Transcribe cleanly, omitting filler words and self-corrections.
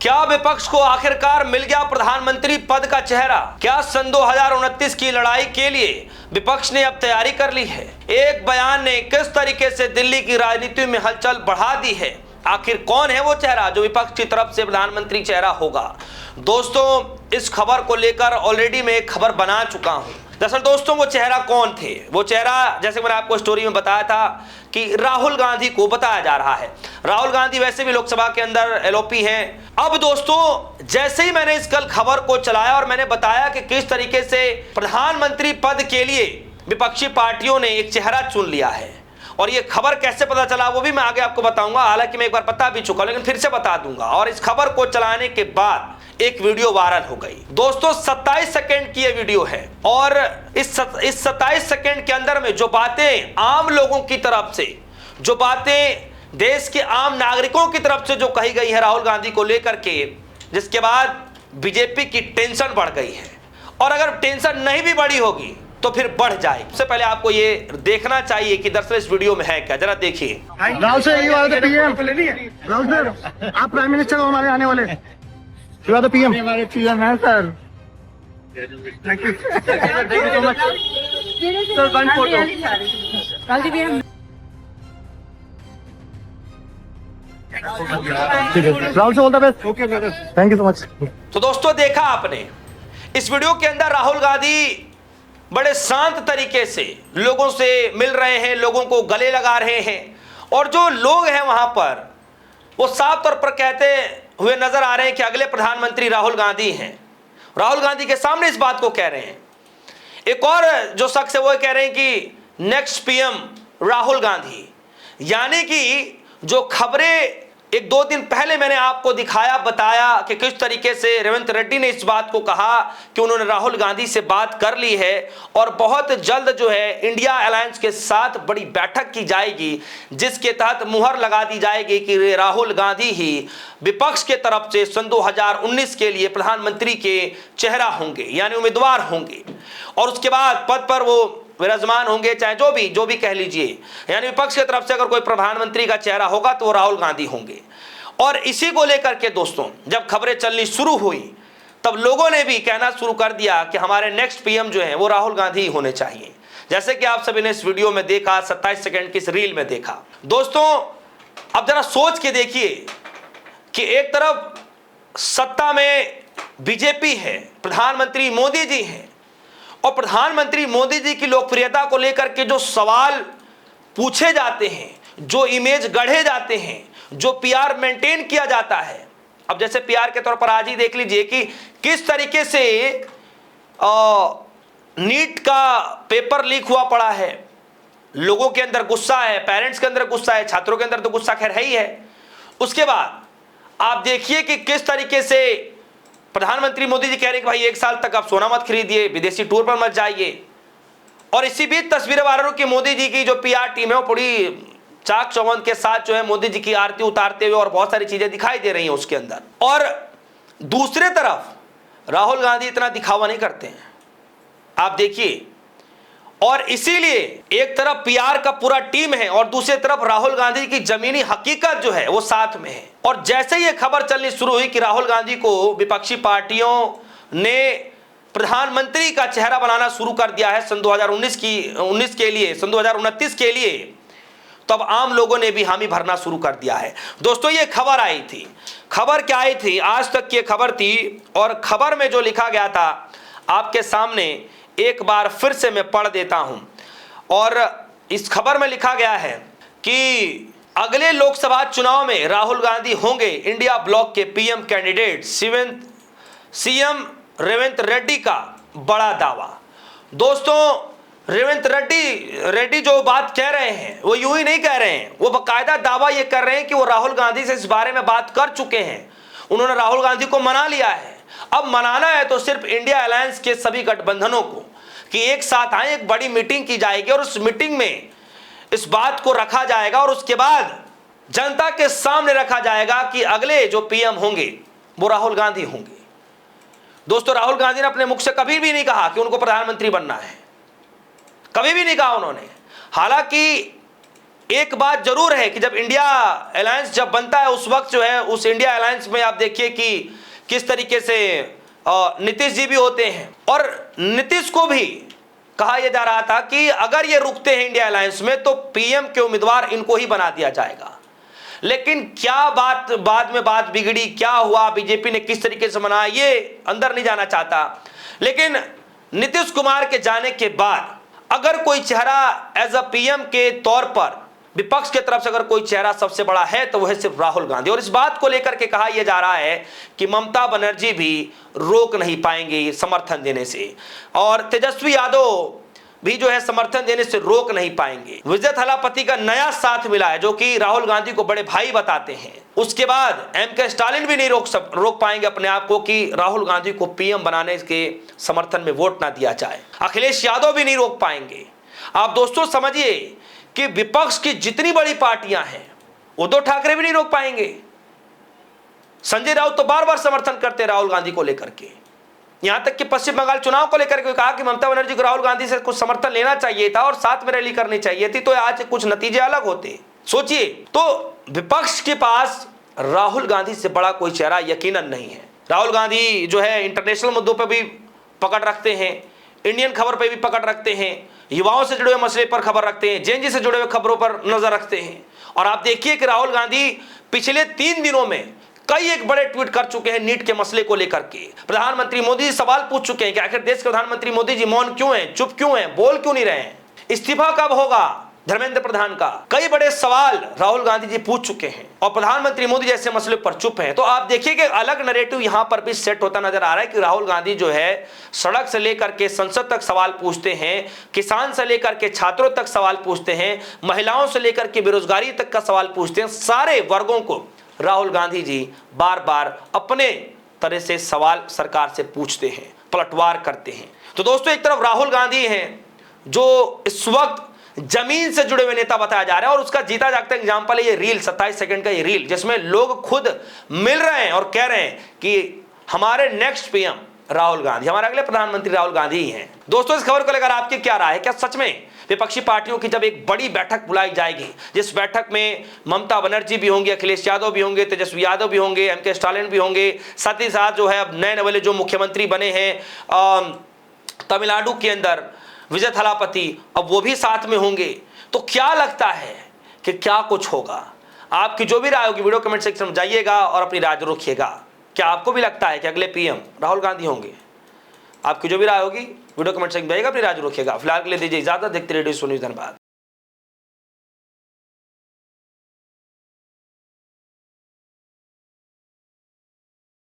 क्या विपक्ष को आखिरकार मिल गया प्रधानमंत्री पद का चेहरा? क्या सन 2029 की लड़ाई के लिए विपक्ष ने अब तैयारी कर ली है? एक बयान ने किस तरीके से दिल्ली की राजनीति में हलचल बढ़ा दी है? आखिर कौन है वो चेहरा जो विपक्ष की तरफ से प्रधानमंत्री चेहरा होगा? दोस्तों, इस खबर को लेकर ऑलरेडी मैं एक खबर बना चुका हूं। दरअसल दोस्तों, वो चेहरा कौन थे? वो चेहरा, जैसे मैंने आपको स्टोरी में बताया था कि राहुल गांधी को बताया जा रहा है। राहुल गांधी वैसे भी लोकसभा के अंदर एलओपी हैं। अब दोस्तों, जैसे ही मैंने इस कल खबर को चलाया और मैंने बताया कि किस तरीके से प्रधानमंत्री पद के लिए विपक्षी पार्टियों ने एक चेहरा चुन लिया है, और ये खबर कैसे पता चला वो भी मैं आगे आपको बताऊंगा। हालांकि मैं एक बार बता भी चुका, लेकिन फिर से बता दूंगा। और इस खबर को चलाने के बाद एक वीडियो वायरल हो गई। दोस्तों, 27 सेकंड की ये वीडियो है, और इस 27 सेकंड के अंदर में जो बातें आम लोगों की तरफ से, जो बातें देश के आम नागरिकों की तरफ से जो कही गई है राहुल गांधी को लेकर के, जिसके बाद बीजेपी की टेंशन बढ़ गई है। और अगर टेंशन नहीं भी बढ़ी होगी तो फिर बढ़ जाए। सबसे पहले आपको ये देखना चाहिए कि दरअसल इस वीडियो में है क्या, जरा देखिए। राहुल सर, यही बात है पीएम। राहुल सर, आप प्राइम मिनिस्टर हो हमारे आने वाले। You are the PM. हमारे पीएम है sir. Thank you so much sir. One photo. Rahul sir, all the best. Okay brother, thank you so much. तो दोस्तों, देखा आपने इस वीडियो के अंदर राहुल गांधी बड़े शांत तरीके से लोगों से मिल रहे हैं, लोगों को गले लगा रहे हैं, और जो लोग हैं वहां पर वो साफ तौर पर कहते हुए नजर आ रहे हैं कि अगले प्रधानमंत्री राहुल गांधी हैं। राहुल गांधी के सामने इस बात को कह रहे हैं। एक और जो शख्स है वो कह रहे हैं कि नेक्स्ट पीएम राहुल गांधी। यानी कि जो खबरें एक दो दिन पहले मैंने आपको दिखाया, बताया कि किस तरीके से रेवंत रेड्डी ने इस बात को कहा कि उन्होंने राहुल गांधी से बात कर ली है और बहुत जल्द जो है इंडिया अलायंस के साथ बड़ी बैठक की जाएगी, जिसके तहत मुहर लगा दी जाएगी कि राहुल गांधी ही विपक्ष के तरफ से सन 2019 के लिए प्रधानमंत्री के चेहरा होंगे, यानी उम्मीदवार होंगे। और उसके बाद पद पर वो विराजमान होंगे, चाहे जो भी कह लीजिए, यानी विपक्ष की तरफ से अगर कोई प्रधानमंत्री का चेहरा होगा तो वो राहुल गांधी होंगे। और इसी को लेकर के दोस्तों, जब खबरें चलनी शुरू हुई तब लोगों ने भी कहना शुरू कर दिया कि हमारे नेक्स्ट पीएम जो हैं वो राहुल गांधी ही होने चाहिए। जैसे कि आप सभी ने इस वीडियो में देखा, 27 सेकंड की इस रील में देखा। दोस्तों, अब जरा सोच के देखिए कि एक तरफ सत्ता में बीजेपी है, प्रधानमंत्री मोदी जी हैं, और प्रधानमंत्री मोदी जी की लोकप्रियता को लेकर के जो सवाल पूछे जाते हैं, जो इमेज गढ़े जाते हैं, जो पीआर मेंटेन किया जाता है। अब जैसे पीआर के तौर पर आज ही देख लीजिए कि किस तरीके से नीट का पेपर लीक हुआ पड़ा है। लोगों के अंदर गुस्सा है, पेरेंट्स के अंदर गुस्सा है, छात्रों के अंदर तो गुस्सा खैर है ही है। उसके बाद आप देखिए कि किस तरीके से प्रधानमंत्री मोदी जी कह रहे हैं कि भाई 1 साल तक आप सोना मत खरीदिए, विदेशी टूर पर मत जाइए। और इसी बीच तस्वीरें वायरल की मोदी जी की जो पीआर टीम है वो पूरी चाक चौबंद के साथ जो है मोदी जी की आरती उतारते हुए और बहुत सारी चीजें दिखाई दे रही हैं उसके अंदर। और दूसरे तरफ राहुल गांधी इतना दिखावा नहीं करते हैं, आप देखिए। और इसीलिए एक तरफ पीआर का पूरा टीम है और दूसरी तरफ राहुल गांधी की जमीनी हकीकत जो है वो साथ में है। और जैसे ही ये खबर चलनी शुरू हुई कि राहुल गांधी को विपक्षी पार्टियों ने प्रधानमंत्री का चेहरा बनाना शुरू कर दिया है सन 2019 के लिए, सन 2029 के लिए, तब आम लोगों ने भी हामी भरना शुरू कर दिया है। दोस्तों, ये खबर आई थी। खबर क्या आई थी? आज तक की खबर थी, और खबर में जो लिखा गया था आपके सामने एक बार फिर से मैं पढ़ देता हूं। और इस खबर में लिखा गया है कि अगले लोकसभा चुनाव में राहुल गांधी होंगे इंडिया ब्लॉक के PM candidate, CM Revanth Reddy का बड़ा दावा। दोस्तों, रेवंत रेड्डी जो बात कह रहे हैं वो यूं ही नहीं कह रहे हैं, वो बाकायदा दावा ये कर रहे हैं कि वो राहुल गांधी से इस बारे में बात कर चुके हैं। उन्होंने राहुल गांधी को मना लिया है। अब मनाना है तो सिर्फ इंडिया अलायंस के सभी गठबंधनों को कि एक साथ आए, एक बड़ी मीटिंग की जाएगी और उस मीटिंग में इस बात को रखा जाएगा और उसके बाद जनता के सामने रखा जाएगा कि अगले जो पीएम होंगे वो राहुल गांधी होंगे। दोस्तों, राहुल गांधी ने अपने मुख से कभी भी नहीं कहा कि उनको प्रधानमंत्री बनना है, कभी भी नहीं कहा उन्होंने। हालांकि एक बात जरूर है कि जब इंडिया अलायंस जब बनता है उस वक्त जो है उस इंडिया अलायंस में आप देखिए कि किस तरीके से नीतीश जी भी होते हैं, और नीतीश को भी कहा यह जा रहा था कि अगर ये रुकते हैं इंडिया अलायंस में तो पीएम के उम्मीदवार इनको ही बना दिया जाएगा। लेकिन क्या बात बाद में बात बिगड़ी, क्या हुआ, बीजेपी ने किस तरीके से मनाया, ये अंदर नहीं जाना चाहता। लेकिन नीतीश कुमार के जाने के बाद अगर कोई चेहरा एज अ पीएम के तौर पर विपक्ष की तरफ से अगर कोई चेहरा सबसे बड़ा है तो वह सिर्फ राहुल गांधी, और इस बात को लेकर के कहा यह जा रहा है कि ममता बनर्जी भी रोक नहीं पाएंगे समर्थन देने से, और तेजस्वी यादव भी जो है समर्थन देने से रोक नहीं पाएंगे। विजय थलापति का नया साथ मिला है जो कि राहुल गांधी को बड़े भाई बताते हैं। उसके बाद एमके स्टालिन भी नहीं रोक पाएंगे अपने आप को कि राहुल गांधी को पीएम बनाने के समर्थन में वोट ना दिया जाए। अखिलेश यादव भी नहीं रोक पाएंगे। आप दोस्तों समझिए कि विपक्ष की जितनी बड़ी पार्टियां हैं, उद्धव ठाकरे भी नहीं रोक पाएंगे। संजय राउत तो बार बार समर्थन करते राहुल गांधी को लेकर के, यहां तक कि पश्चिम बंगाल चुनाव को लेकर के कहा कि ममता बनर्जी को राहुल गांधी से कुछ समर्थन लेना चाहिए था और साथ में रैली करनी चाहिए थी, तो आज कुछ नतीजे अलग होते। सोचिए, तो विपक्ष के पास राहुल गांधी से बड़ा कोई चेहरा यकीनन नहीं है। राहुल गांधी जो है इंटरनेशनल मुद्दों पर भी पकड़ रखते हैं, इंडियन खबर पर भी पकड़ रखते हैं, युवाओं से जुड़े हुए मसले पर खबर रखते हैं, जेएनजी से जुड़े हुए खबरों पर नजर रखते हैं। और आप देखिए कि राहुल गांधी पिछले 3 दिनों में कई एक बड़े ट्वीट कर चुके हैं नीट के मसले को लेकर के। प्रधानमंत्री मोदी जी सवाल पूछ चुके हैं कि आखिर देश के प्रधानमंत्री मोदी जी मौन क्यों हैं, चुप क्यों हैं, बोल क्यों नहीं रहे हैं, इस्तीफा कब होगा धर्मेंद्र प्रधान का। कई बड़े सवाल राहुल गांधी जी पूछ चुके हैं और प्रधानमंत्री मोदी जैसे मसले पर चुप हैं। तो आप देखिए कि अलग नैरेटिव यहां पर भी सेट होता नजर आ रहा है कि राहुल गांधी जो है सड़क से लेकर के संसद तक सवाल पूछते हैं, किसान से लेकर के छात्रों तक सवाल पूछते हैं, महिलाओं से लेकर के बेरोजगारी तक का सवाल पूछते हैं। सारे वर्गों को राहुल गांधी जी बार बार अपने तरह से सवाल सरकार से पूछते हैं, पलटवार करते हैं। तो दोस्तों, एक तरफ राहुल गांधी हैं जो इस वक्त जमीन से जुड़े हुए नेता बताया जा रहा है, और उसका जीता जागता एग्जाम्पल है ये रील, 27 सेकंड का ये रील, जिसमें लोग खुद मिल रहे हैं और कह रहे हैं कि हमारे नेक्स्ट पीएम राहुल गांधी, हमारे अगले प्रधानमंत्री राहुल गांधी ही हैं। दोस्तों, इस खबर को लेकर आपकी क्या राय है? क्या सच में विपक्षी पार्टियों की जब एक बड़ी बैठक बुलाई जाएगी, जिस बैठक में ममता बनर्जी भी होंगे, अखिलेश यादव भी होंगे, तेजस्वी यादव भी होंगे, एमके स्टालिन भी होंगे, साथ ही साथ जो है अब नए नवेले जो मुख्यमंत्री बने हैं तमिलनाडु के अंदर विजय थलापति, अब वो भी साथ में होंगे, तो क्या लगता है कि क्या कुछ होगा? आपकी जो भी राय होगी वीडियो कमेंट सेक्शन में जाइएगा और अपनी राय जरूर रखिएगा। क्या आपको भी लगता है कि अगले पीएम राहुल गांधी होंगे? आपकी जो भी राय होगी वीडियो कमेंट सेक्शन में जाइएगा, अपनी राय जरूर रखिएगा। फिलहाल के लिए दीजिए इजाजत, देखते रहिए न्यूज़। धन्यवाद।